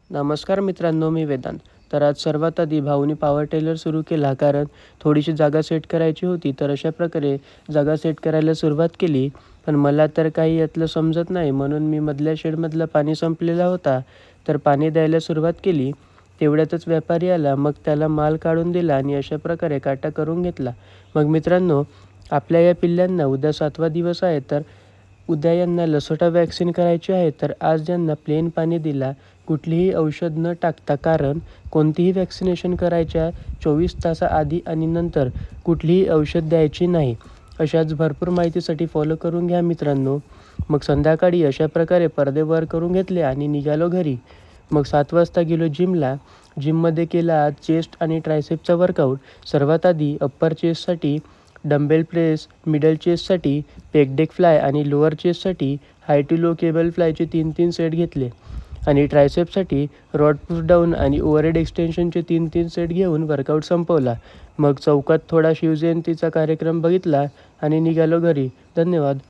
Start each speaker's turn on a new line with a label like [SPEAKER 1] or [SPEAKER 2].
[SPEAKER 1] नमस्कार मित्रांनो, मी वेदांत. तर आज सर्वात आधी भाऊनी पॉवर टेलर सुरू केला कारण थोडीशी जागा सेट करायची होती. तर अशा प्रकारे जागा सेट करायला सुरुवात केली. पण मला तर काही यातलं समजत नाही म्हणून मी मधल्या शेडमधलं पाणी संपलेला होता. तर पाणी द्यायला सुरुवात केली. तेवढ्यातच व्यापारी आला. मग त्याला माल काढून दिला आणि अशा प्रकारे काटा करून घेतला. मग मित्रांनो, आपल्या या पिल्लांना उद्या 7वा दिवस आहे. तर उद्या यांना लसोटा वॅक्सिन करायची आहे. तर आज यांना प्लेन पाणी दिला, कुठलीही औषध न टाकता. कारण कोणतीही वॅक्सिनेशन करायच्या 24 तासाआधी आणि नंतर कुठलीही औषध द्यायची नाही. अशाच भरपूर माहितीसाठी फॉलो करून घ्या मित्रांनो. मग संध्याकाळी अशा प्रकारे पडदे वर करून घेतले आणि निघालो घरी. मग 7 वाजता गेलो जिमला. जिममध्ये केला आज चेस्ट आणि ट्रायसेपचा वर्कआउट. सर्वात आधी अप्पर चेस्टसाठी डंबेल प्रेस, मिडल चेस्टसाठी पेक डेक फ्लाय आणि लोअर चेस्टसाठी हाय टू लो केबल फ्लायचे 3-3 सेट घेतले. आणि ट्रायसेपसाठी रॉड पुश डाऊन आणि ओव्हरहेड एक्सटेन्शनचे 3-3 सेट घेऊन वर्कआउट संपवला. मग चौकात थोडा शिवजयंतीचा कार्यक्रम बघितला आणि निघालो घरी. धन्यवाद.